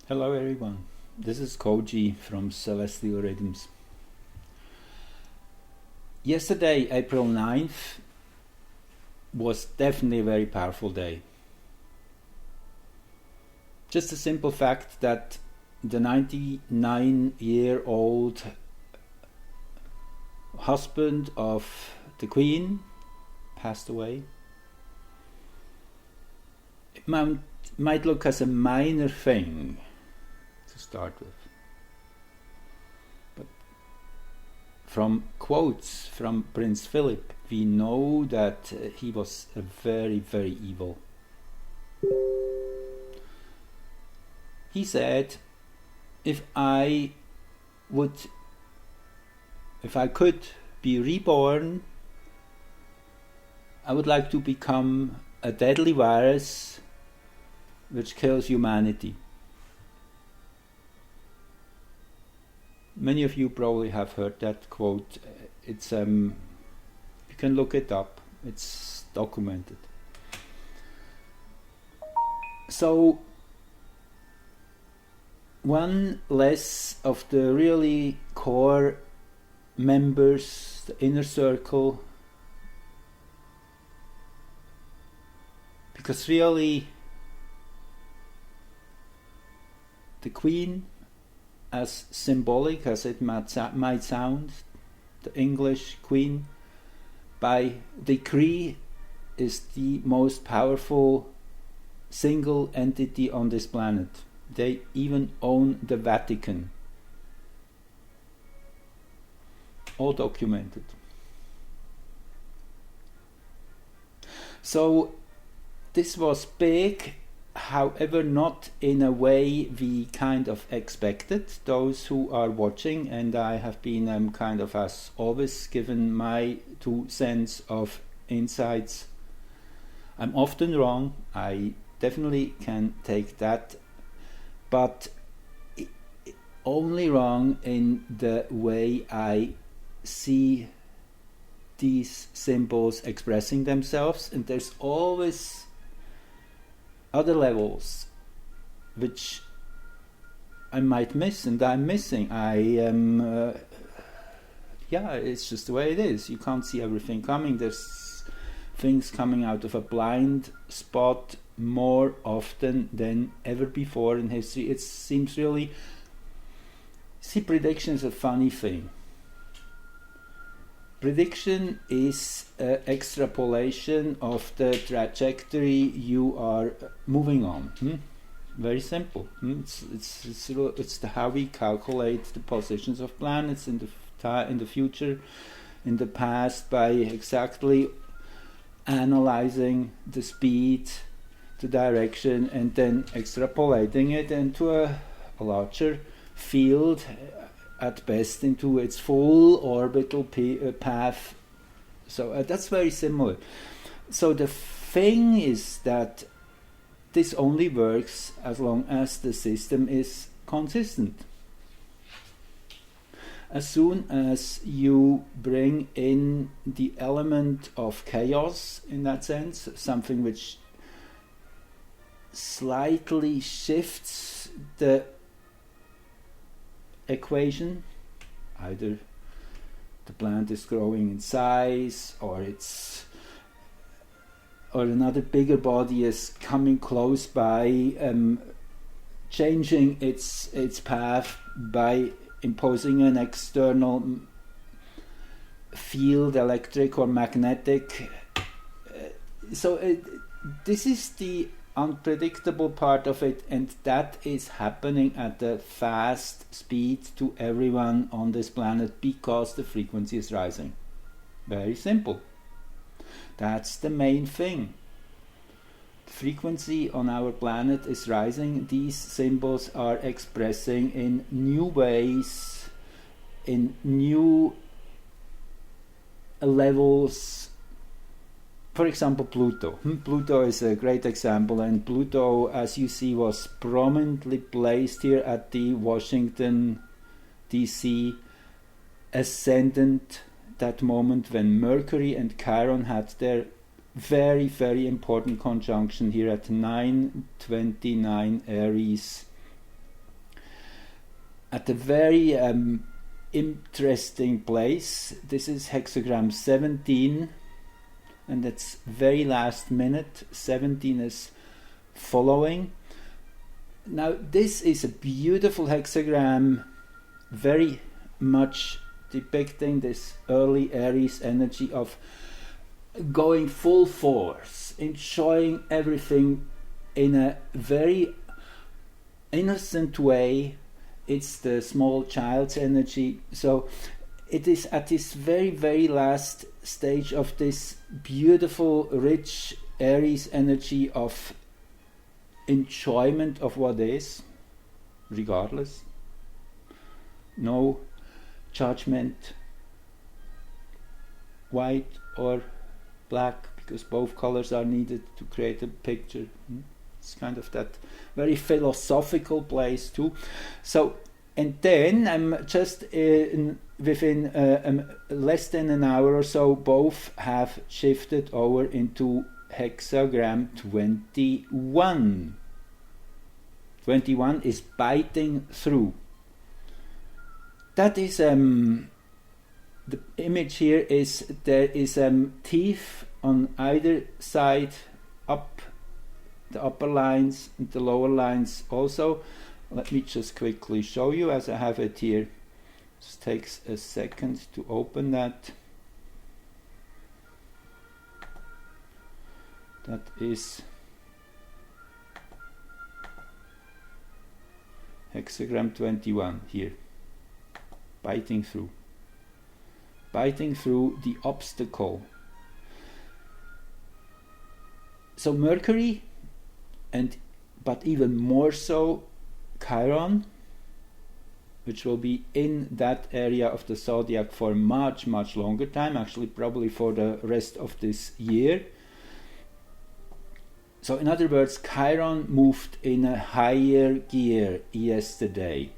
Hello everyone, this is Koji from Celestial Rhythms. Yesterday, April 9th, was definitely a very powerful day. Just the simple fact that the 99-year-old husband of the Queen passed away. It might look as a minor thing to start with. But from quotes from Prince Philip, we know that he was a very, very evil. He said, if I could be reborn, I would like to become a deadly virus which kills humanity. Many of you probably have heard that quote. It's you can look it up. It's documented. So one less of the really core members, the inner circle, because really the Queen, as symbolic as it might sound, the English Queen, by decree is the most powerful single entity on this planet. They even own the Vatican. All documented. So this was big, however not in a way we kind of expected, those who are watching, and I have been kind of, as always, given my 2 cents of insights. I'm often wrong, I definitely can take that, but only wrong in the way I see these symbols expressing themselves, and there's always other levels which I might miss, and I'm missing. I am it's just the way it is. You can't see everything coming. There's things coming out of a blind spot more often than ever before in history. It seems really, see, prediction is a funny thing. Prediction is extrapolation of the trajectory you are moving on. Very simple. It's how we calculate the positions of planets in the future, in the past, by exactly analyzing the speed, the direction, and then extrapolating it into a larger field, at best into its full orbital path. So that's very similar. So the thing is that this only works as long as the system is consistent. As soon as you bring in the element of chaos, in that sense, something which slightly shifts the equation, either the plant is growing in size, or another bigger body is coming close by, changing its path by imposing an external field, electric or magnetic. This is the unpredictable part of it, and that is happening at a fast speed to everyone on this planet because the frequency is rising. Very simple. That's the main thing. The frequency on our planet is rising. These symbols are expressing in new ways, in new levels. For example, Pluto. Pluto is a great example, and Pluto, as you see, was prominently placed here at the Washington, D.C. ascendant, that moment when Mercury and Chiron had their very, very important conjunction here at 9/29 Aries at a very interesting place. This is hexagram 17, and it's very last minute. 17 is following. Now this is a beautiful hexagram, very much depicting this early Aries energy of going full force, enjoying everything in a very innocent way. It's the small child's energy. So it is at this very, very last stage of this beautiful, rich Aries energy of enjoyment of what is, regardless. No judgment, white or black, because both colors are needed to create a picture. It's kind of that very philosophical place too. So, and then I'm just within less than an hour or so, both have shifted over into hexagram 21. 21 is biting through. That is the image here is there is teeth on either side, up the upper lines and the lower lines also. Let me just quickly show you as I have it here. Just takes a second to open that. That is hexagram 21 here. Biting through. Biting through the obstacle. So Mercury, but even more so Chiron, which will be in that area of the zodiac for much, much longer time, actually probably for the rest of this year. So in other words, Chiron moved in a higher gear yesterday.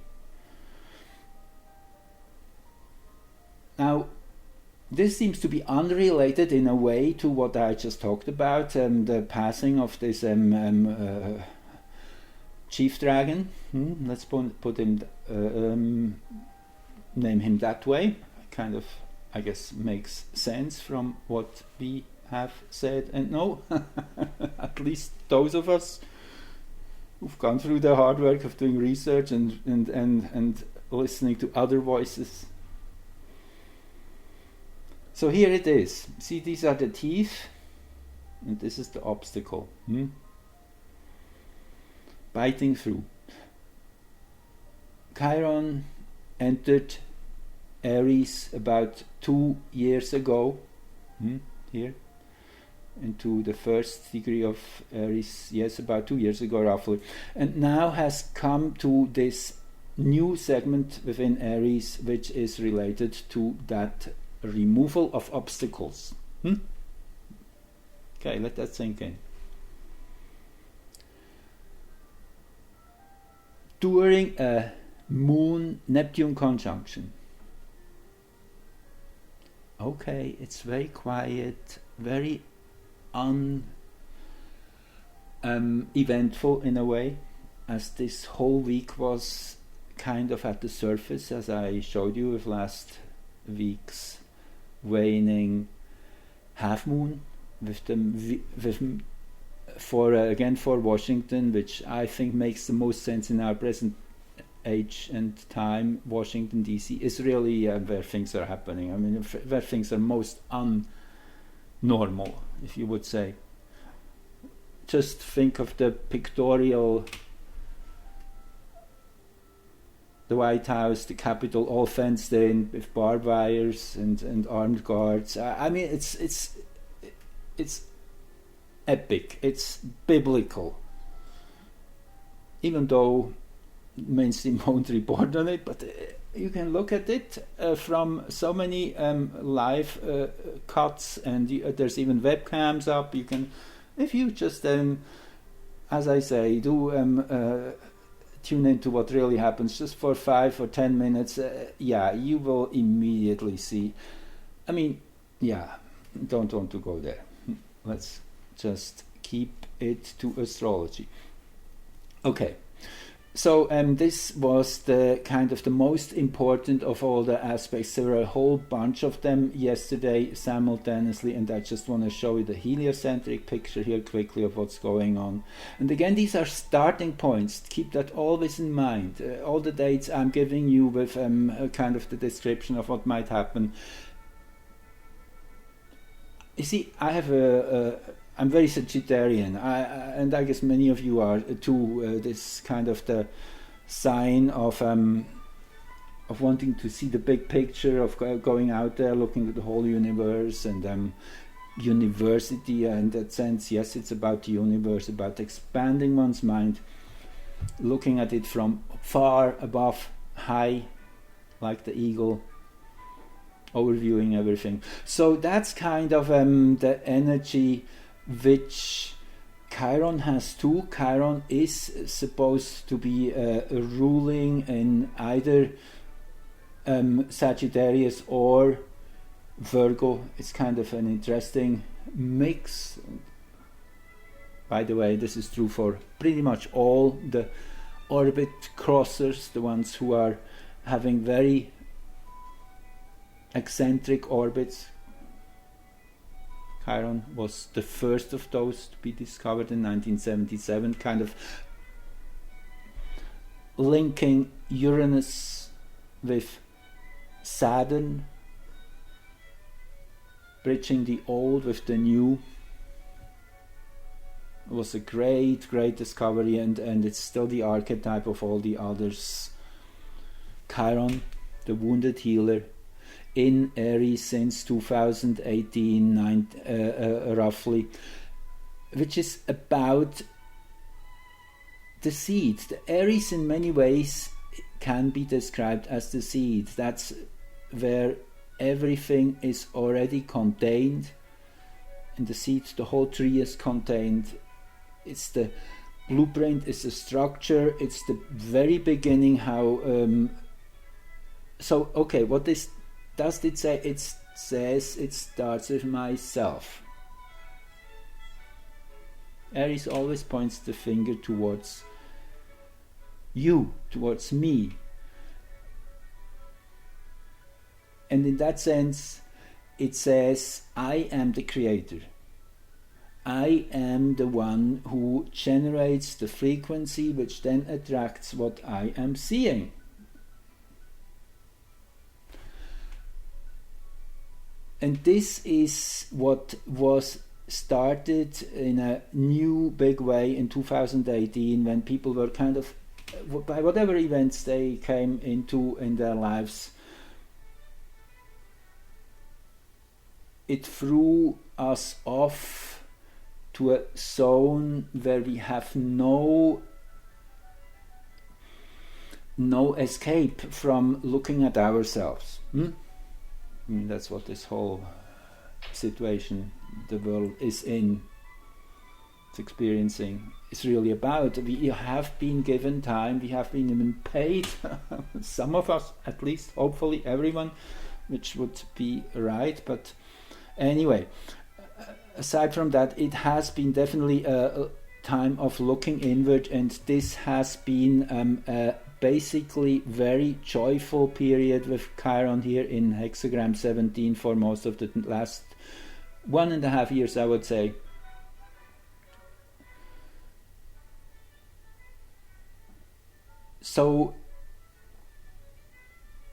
Now, this seems to be unrelated in a way to what I just talked about, the passing of this chief dragon. Let's put him, name him that way. Kind of, I guess, makes sense from what we have said and know. At least those of us who've gone through the hard work of doing research and listening to other voices. So here it is. See, these are the teeth, and this is the obstacle. Biting through. Chiron entered Aries about 2 years ago. Here. Into the first degree of Aries, yes, about 2 years ago roughly. And now has come to this new segment within Aries, which is related to that removal of obstacles. Okay, let that sink in. During a Moon-Neptune conjunction. Okay, it's very quiet, very eventful in a way, as this whole week was kind of at the surface, as I showed you with last week's waning half moon for Washington, which I think makes the most sense in our present age and time. Washington DC is really where things are happening. I mean, where things are most unnormal, if you would say. Just think of the pictorial, the White House, the Capitol, all fenced in with barbed wires and armed guards. I mean, it's epic. It's biblical. Even though mainstream won't report on it, but you can look at it from so many live cuts, and there's even webcams up. You can, if you just as I say, do tune into what really happens just for 5 or 10 minutes, yeah, you will immediately see. I mean, yeah, don't want to go there. Let's just keep it to astrology. Okay. So this was the kind of the most important of all the aspects. There were a whole bunch of them yesterday simultaneously, and I just want to show you the heliocentric picture here quickly of what's going on. And again, these are starting points. Keep that always in mind. All the dates I'm giving you with kind of the description of what might happen. You see, I have I'm very Sagittarian, and I guess many of you are too. This kind of the sign of wanting to see the big picture, of going out there, looking at the whole universe, and university. In that sense, yes, it's about the universe, about expanding one's mind, looking at it from far above, high, like the eagle, overviewing everything. So that's kind of the energy which Chiron has too. Chiron is supposed to be ruling in either Sagittarius or Virgo. It's kind of an interesting mix. By the way, this is true for pretty much all the orbit crossers, the ones who are having very eccentric orbits. Chiron was the first of those to be discovered in 1977, kind of linking Uranus with Saturn, bridging the old with the new. It was a great discovery, and it's still the archetype of all the others. Chiron, the wounded healer, in Aries since 2018, roughly, which is about the seed. The Aries in many ways can be described as the seed. That's where everything is already contained. In the seed, the whole tree is contained. It's the blueprint, it's the structure, it's the very beginning. How so okay, what does it say? It says it starts with myself. Aries always points the finger towards you, towards me. And in that sense, it says, I am the creator. I am the one who generates the frequency which then attracts what I am seeing. And this is what was started in a new big way in 2018, when people were kind of, by whatever events they came into in their lives, it threw us off to a zone where we have no escape from looking at ourselves. I mean, that's what this whole situation the world is in, it's experiencing, is really about. We have been given time, we have been even paid, some of us at least, hopefully everyone, which would be right. But anyway, aside from that, it has been definitely a time of looking inward, and this has been a basically very joyful period with Chiron here in hexagram 17 for most of the last 1.5 years, I would say. So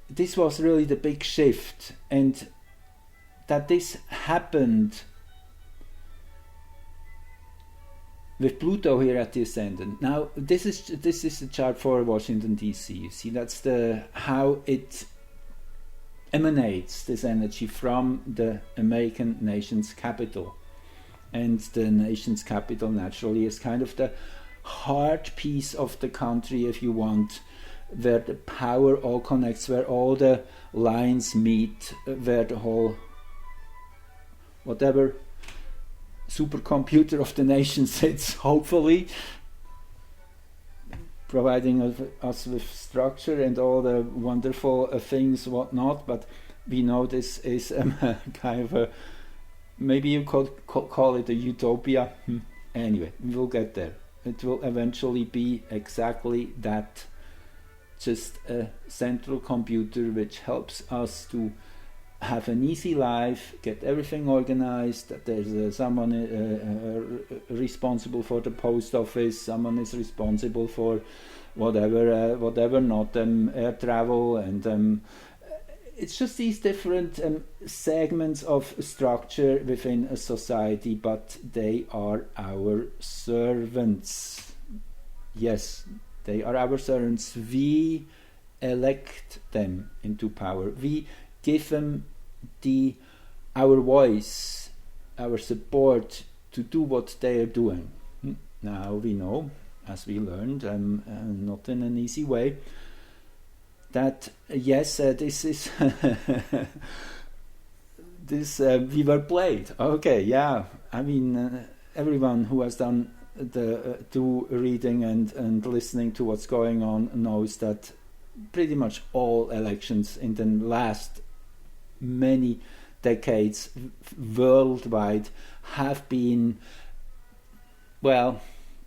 this was really the big shift, and that this happened with Pluto here at the ascendant. Now this is the chart for Washington DC. You see, that's the how it emanates, this energy, from the American nation's capital. And the nation's capital naturally is kind of the heart piece of the country, if you want, where the power all connects, where all the lines meet, where the whole whatever supercomputer of the nation sits, hopefully, providing us with structure and all the wonderful things, whatnot. But we know this is kind of a, maybe you could call it a utopia. Anyway, we will get there. It will eventually be exactly that, just a central computer which helps us to have an easy life, get everything organized, that there's someone responsible for the post office, someone is responsible for whatever not air travel, and it's just these different segments of structure within a society, but they are our servants. Yes, they are our servants. We elect them into power. We give them our voice, our support to do what they are doing. Now we know, as we learned, not in an easy way, that yes, this is we were played. Okay, yeah. I mean, everyone who has done the reading and listening to what's going on knows that pretty much all elections in the last many decades worldwide have been, well,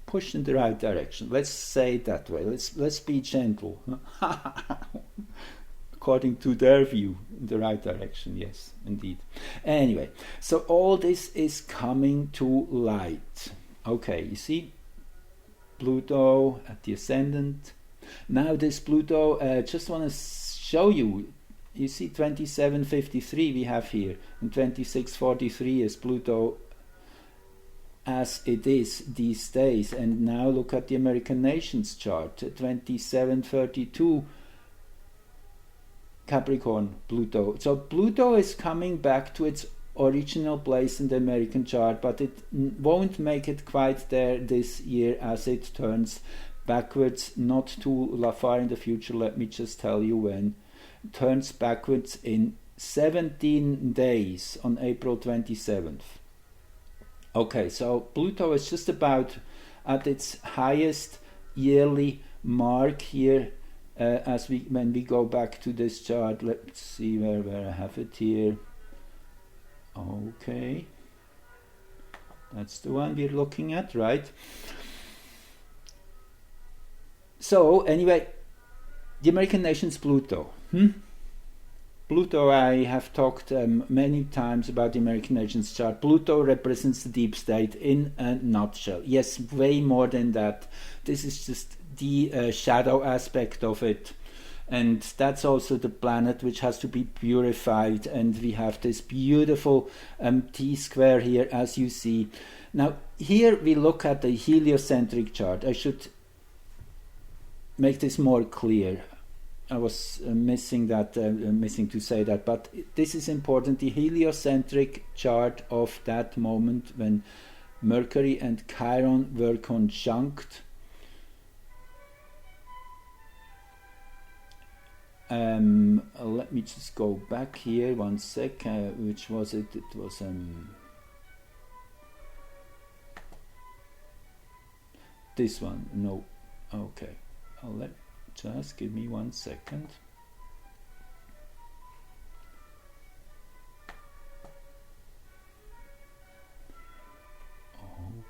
pushed in the right direction. Let's say it that way. Let's be gentle. According to their view, in the right direction. Yes, indeed. Anyway, so all this is coming to light. Okay, you see Pluto at the ascendant. Now this Pluto, just want to show you. You see 2753 we have here, and 2643 is Pluto as it is these days. And now look at the American nations chart, 2732 Capricorn Pluto. So Pluto is coming back to its original place in the American chart, but it won't make it quite there this year as it turns backwards, not too far in the future. Let me just tell you when. Turns backwards in 17 days on April 27th. Okay, so Pluto is just about at its highest yearly mark here. When we go back to this chart, let's see where I have it here. Okay, that's the one we're looking at, right? So anyway, the American nations Pluto. Pluto, I have talked many times about the American nations chart. Pluto represents the deep state in a nutshell. Yes, way more than that. This is just the shadow aspect of it. And that's also the planet which has to be purified. And we have this beautiful T-square here, as you see. Now, here we look at the heliocentric chart. I should make this more clear. I was missing to say that, but this is important. The heliocentric chart of that moment when Mercury and Chiron were conjunct. Let me just go back here 1 sec. Which was it? It was this one. No. Okay. Just give me 1 second.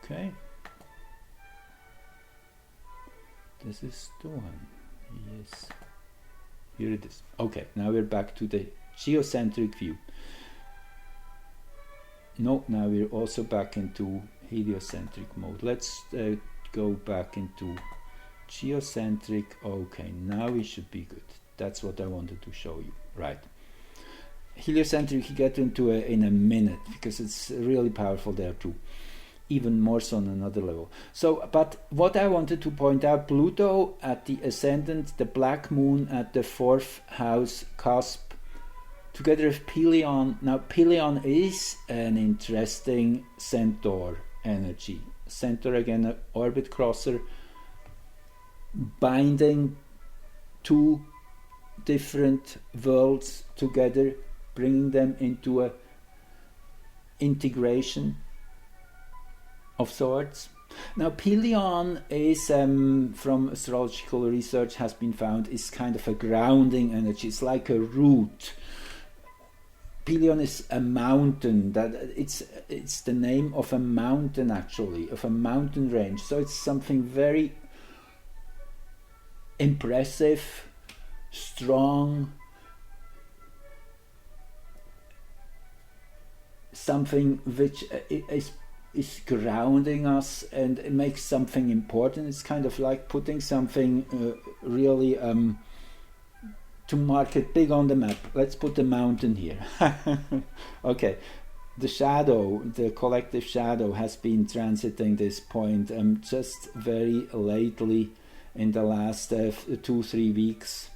Okay. This is the one. Yes. Here it is. Okay, now we're back to the geocentric view. No, now we're also back into heliocentric mode. Let's go back into geocentric. Okay, now we should be good. That's what I wanted to show you. Right. Heliocentric you get into in a minute, because it's really powerful there too. Even more so on another level. So, but what I wanted to point out, Pluto at the ascendant, the black moon at the 4th house cusp, together with Pelion. Now, Pelion is an interesting centaur energy. Centaur, again, an orbit crosser, binding two different worlds together, bringing them into a integration of sorts. Now, Pelion is, from astrological research has been found, is kind of a grounding energy. It's like a root. Pelion is a mountain. That it's the name of a mountain, actually, of a mountain range. So it's something very impressive, strong, something which is grounding us, and it makes something important. It's kind of like putting something really to mark it big on the map. Let's put a mountain here. Okay, the shadow, the collective shadow, has been transiting this point just very lately in the last 2-3 weeks.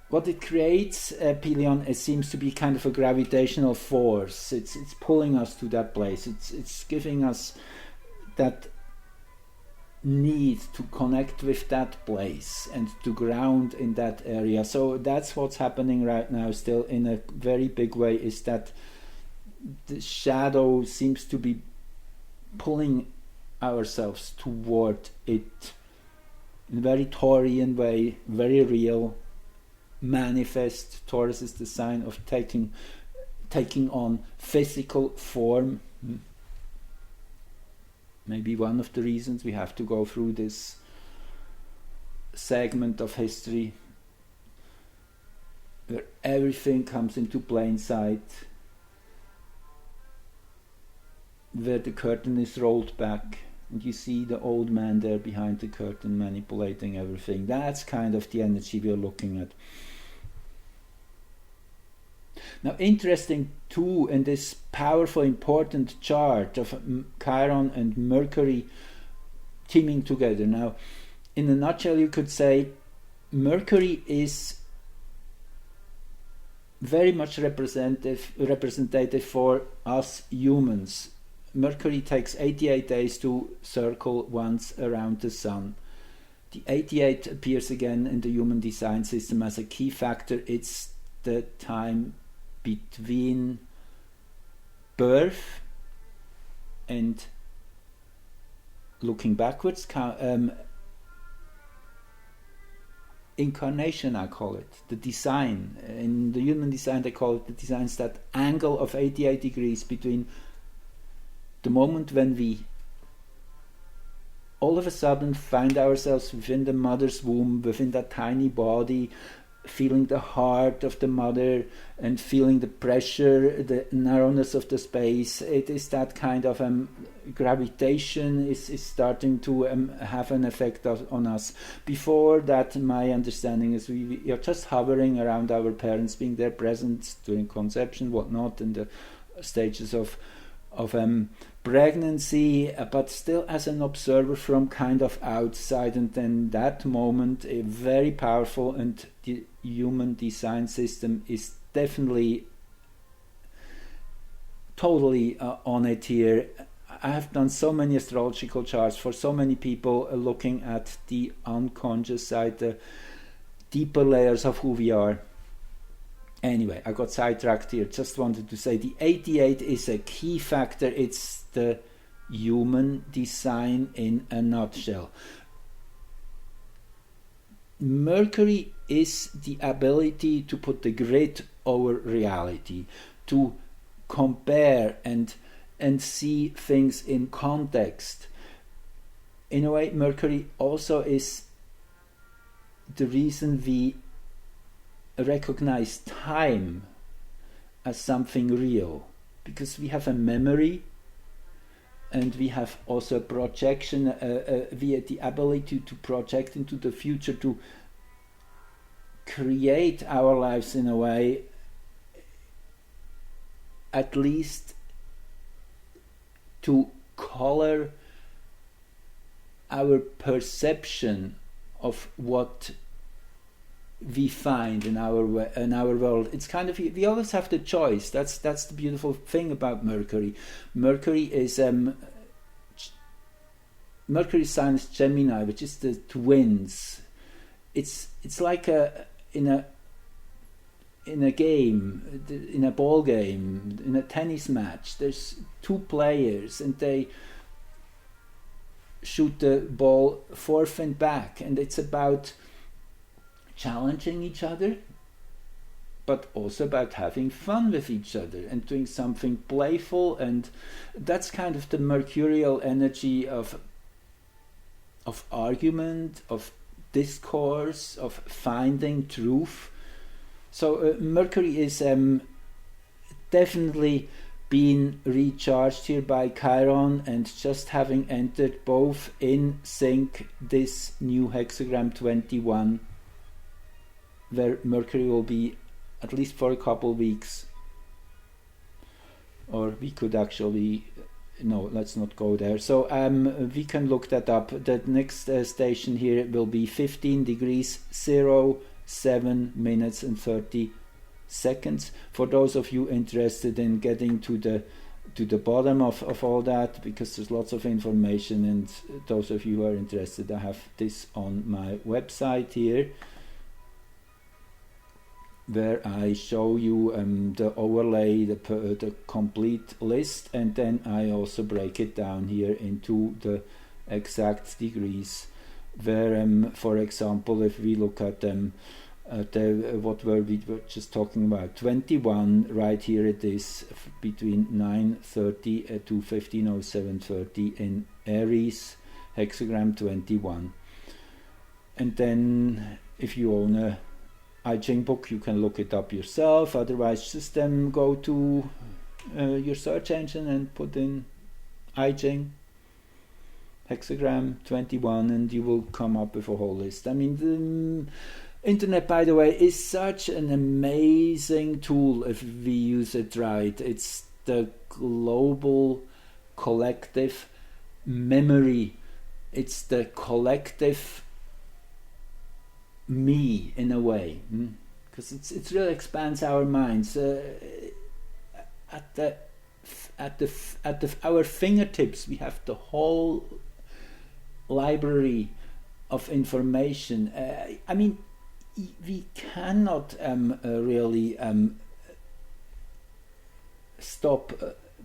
What it creates, Pelion, it seems to be kind of a gravitational force. It's pulling us to that place. It's giving us that need to connect with that place and to ground in that area. So that's what's happening right now, still in a very big way, is that the shadow seems to be pulling ourselves toward it in a very Taurian way, very real, manifest. Taurus is the sign of taking on physical form. Maybe one of the reasons we have to go through this segment of history where everything comes into plain sight, where the curtain is rolled back and you see the old man there behind the curtain manipulating everything. That's kind of the energy we're looking at. Now, interesting too, in this powerful, important chart of Chiron and Mercury teaming together. Now, in a nutshell, you could say Mercury is very much representative for us humans. Mercury takes 88 days to circle once around the Sun. The 88 appears again in the human design system as a key factor. It's the time between birth and looking backwards, incarnation, I call it, the design. In the human design, they call it the design. It's that angle of 88 degrees between the moment when we all of a sudden find ourselves within the mother's womb, within that tiny body, feeling the heart of the mother and feeling the pressure, the narrowness of the space. It is that kind of gravitation is starting to have an effect on us. Before that, my understanding is we are just hovering around our parents, being there present during conception, whatnot, in the stages of pregnancy, but still as an observer from kind of outside. And then that moment, a very powerful, and the human design system is definitely totally on it here. I have done so many astrological charts for so many people looking at the unconscious side, the deeper layers of who we are. Anyway, I got sidetracked here. Just wanted to say the 88 is a key factor. It's the human design in a nutshell. Mercury is the ability to put the grid over reality, to compare and see things in context. In a way, Mercury also is the reason we recognize time as something real, because we have a memory and we have also a projection via the ability to project into the future, to create our lives in a way, at least to color our perception of what we find in our world. It's kind of, we always have the choice. That's the beautiful thing about Mercury. Mercury is Mercury's sign is Gemini, which is the twins. It's like in a game, in a ball game, in a tennis match. There's two players and they shoot the ball forth and back, and it's about challenging each other, but also about having fun with each other and doing something playful. And that's kind of the mercurial energy of argument, of discourse, of finding truth. So Mercury is definitely being recharged here by Chiron, and just having entered both in sync this new hexagram 21, where Mercury will be at least for a couple weeks. Or we could actually, no, let's not go there. So we can look that up. The next station here will be 15 degrees 07 minutes and 30 seconds. For those of you interested in getting to the bottom of all that, because there's lots of information, and those of you who are interested, I have this on my website here, where I show you the overlay, the complete list, and then I also break it down here into the exact degrees, where for example, if we look at what were we were just talking about, 21, right here it is between 9:30 to 15:07:30 in Aries, hexagram 21. And then if you own a I Ching book, you can look it up yourself. Otherwise, just then go to your search engine and put in I Ching hexagram 21, and you will come up with a whole list. I mean, the internet, by the way, is such an amazing tool if we use it right. It's the global collective memory. It's the collective me, in a way, because it really expands our minds. At our fingertips, we have the whole library of information. I mean, we cannot really stop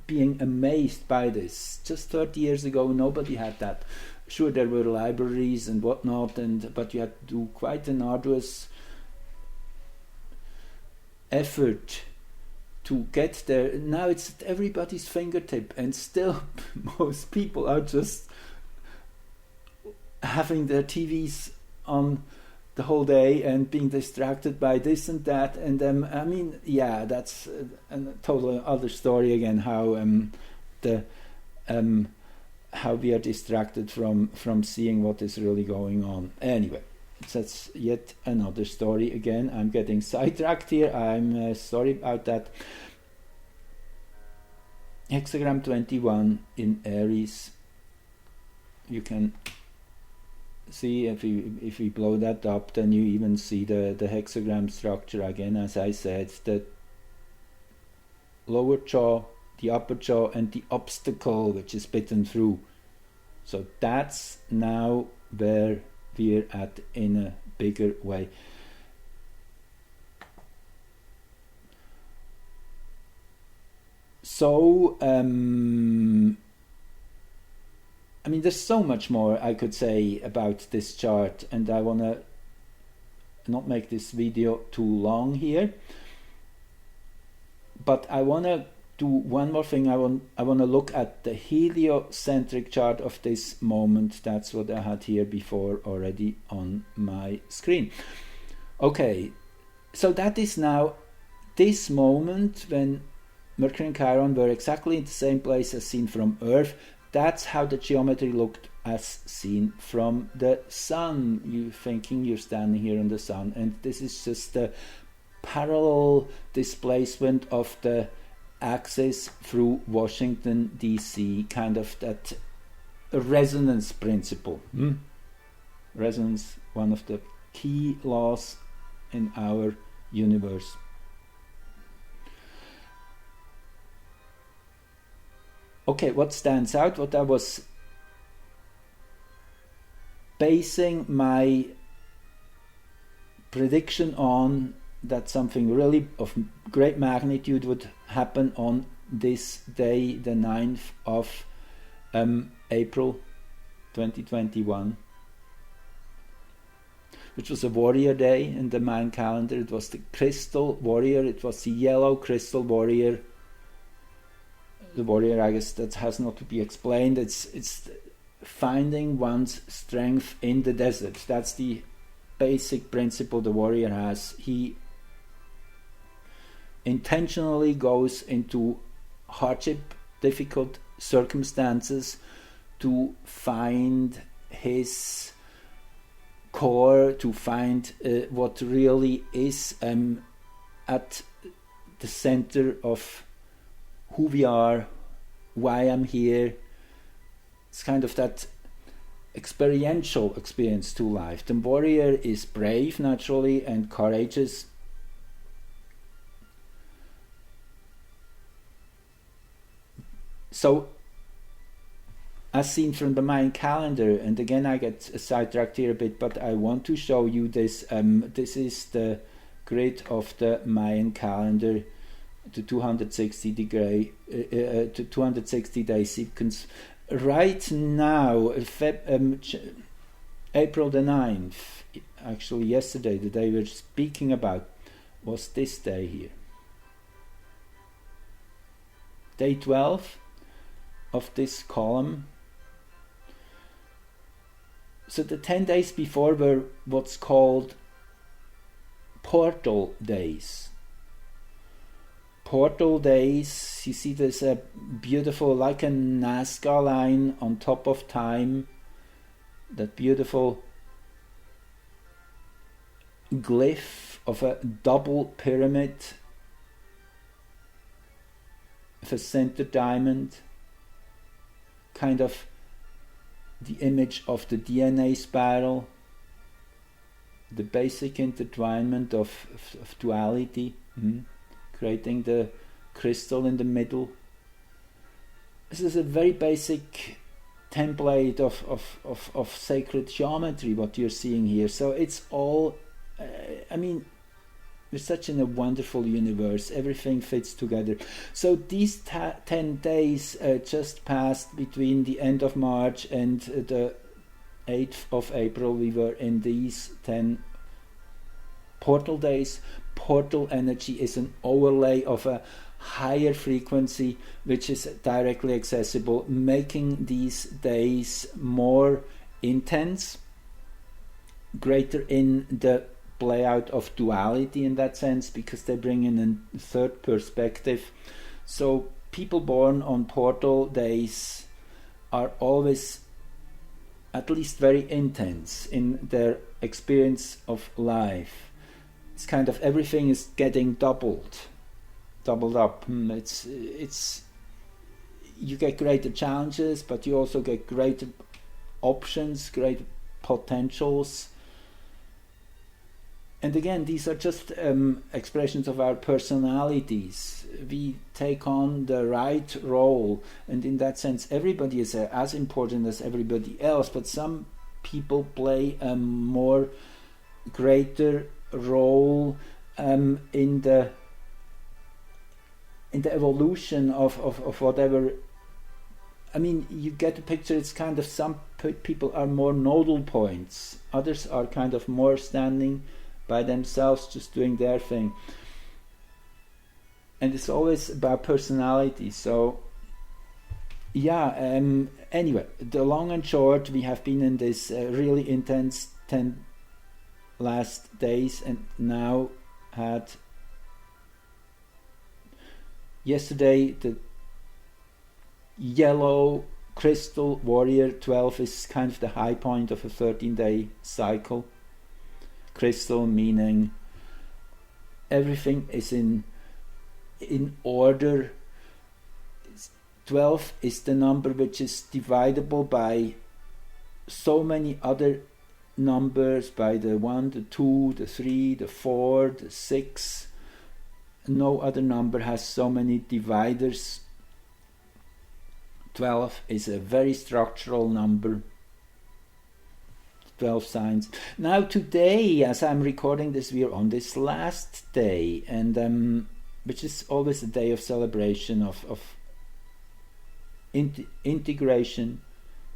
being amazed by this. Just 30 years ago, nobody had that. Sure, there were libraries and whatnot, but you had to do quite an arduous effort to get there. Now it's at everybody's fingertip, and still most people are just having their TVs on the whole day and being distracted by this and that. And I mean, yeah, that's a total other story again, how we are distracted from seeing what is really going on. Anyway, that's yet another story. Again, I'm getting sidetracked here. I'm sorry about that. Hexagram 21 in Aries. You can see if we blow that up, then you even see the hexagram structure again. As I said, the lower jaw, the upper jaw, and the obstacle which is bitten through. So that's now where we're at in a bigger way. So I mean, there's so much more I could say about this chart, and I want to not make this video too long here, but I want to do one more thing. I want to look at the heliocentric chart of this moment. That's what I had here before already on my screen. Okay, so that is now this moment when Mercury and Chiron were exactly in the same place as seen from Earth. That's how the geometry looked as seen from the Sun. You thinking you're standing here on the Sun, and this is just the parallel displacement of the axis through Washington DC, kind of that resonance principle. Resonance, one of the key laws in our universe. Okay, what stands out, what I was basing my prediction on, that something really of great magnitude would happen on this day, the 9th of April 2021. which was a warrior day in the Mayan calendar. It was the crystal warrior, it was the yellow crystal warrior. The warrior, I guess that has not to be explained. It's finding one's strength in the desert. That's the basic principle the warrior has. He intentionally goes into hardship, difficult circumstances to find his core, to find what really is at the center of who we are, why I'm here. It's kind of that experiential experience to life. The warrior is brave naturally and courageous. So, as seen from the Mayan calendar, and again I get sidetracked here a bit, but I want to show you this. This is the grid of the Mayan calendar, the 260 day sequence. Right now, April the 9th, actually yesterday, the day we're speaking about, was this day here. Day 12 of this column. So the 10 days before were what's called portal days. Portal days, you see there's a beautiful, like a Nazca line on top of time, that beautiful glyph of a double pyramid, of a center diamond, kind of the image of the DNA spiral, the basic intertwinement of duality, creating the crystal in the middle. This is a very basic template of sacred geometry, what you're seeing here. So it's all, we're such in a wonderful universe. Everything fits together. So these 10 days just passed between the end of March and the 8th of April. We were in these 10 portal days. Portal energy is an overlay of a higher frequency which is directly accessible, making these days more intense, greater in the layout of duality in that sense, because they bring in a third perspective. So people born on portal days are always at least very intense in their experience of life. It's kind of everything is getting doubled up. It's you get greater challenges, but you also get greater options, greater potentials. And again, these are just expressions of our personalities. We take on the right role, and in that sense, everybody is as important as everybody else. But some people play a more greater role in the evolution of whatever. I mean, you get a picture. It's kind of some people are more nodal points. Others are kind of more standing by themselves, just doing their thing. And it's always about personality. So anyway, the long and short, we have been in this really intense 10 last days, and now had yesterday the yellow crystal warrior 12 is kind of the high point of a 13-day cycle. Crystal meaning everything is in order. 12 is the number which is dividable by so many other numbers, by the 1, the 2, the 3, the 4, the 6. No other number has so many dividers. 12 is a very structural number. 12 signs. Now today, as I'm recording this, we are on this last day, and which is always a day of celebration, of integration,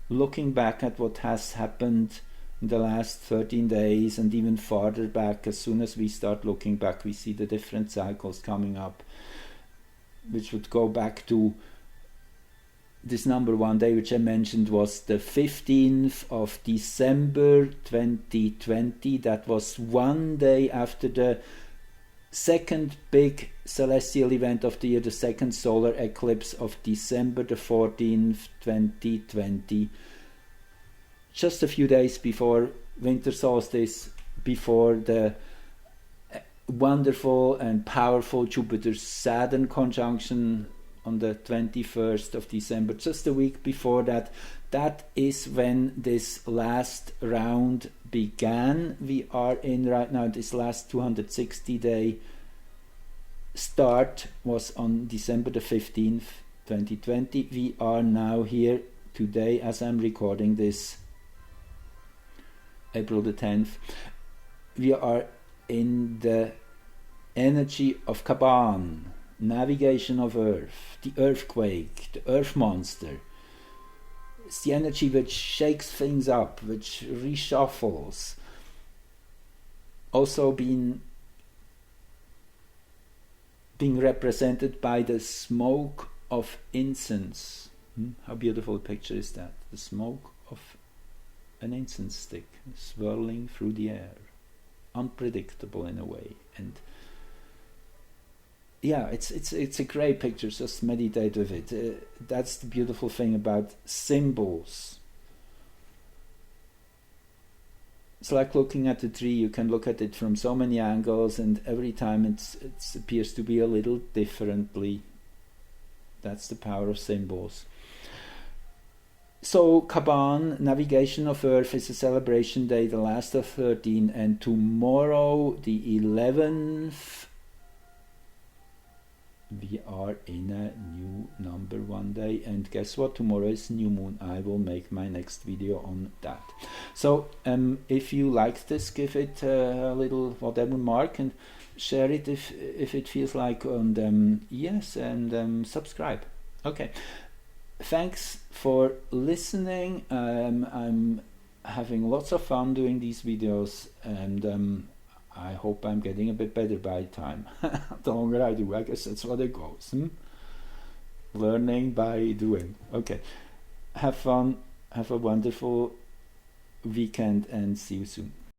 looking back at what has happened in the last 13 days and even farther back. As soon as we start looking back, we see the different cycles coming up, which would go back to this number one day, which I mentioned, was the 15th of December 2020. That was one day after the second big celestial event of the year, the second solar eclipse of December the 14th, 2020. Just a few days before winter solstice, before the wonderful and powerful Jupiter-Saturn conjunction on the 21st of December, just a week before that. That is when this last round began. We are in right now, this last 260-day start was on December the 15th, 2020. We are now here today, as I'm recording this, April the 10th. We are in the energy of Kaban, navigation of Earth, the earthquake, the earth monster. It's the energy which shakes things up, which reshuffles. Also being represented by the smoke of incense. How beautiful a picture is that? The smoke of an incense stick swirling through the air. Unpredictable in a way. And yeah, it's a great picture. Just meditate with it. That's the beautiful thing about symbols. It's like looking at a tree. You can look at it from so many angles, and every time it appears to be a little differently. That's the power of symbols. So Kaban, navigation of Earth, is a celebration day, the last of 13, and tomorrow, the 11th, we are in a new number one day, and guess what? Tomorrow is new moon. I will make my next video on that. So if you like this, give it a little whatever mark and share it if it feels like, and yes, and subscribe. Okay, thanks for listening. I'm having lots of fun doing these videos, and I hope I'm getting a bit better by time. The longer I do, I guess that's what it goes. Learning by doing. Okay. Have fun. Have a wonderful weekend and see you soon.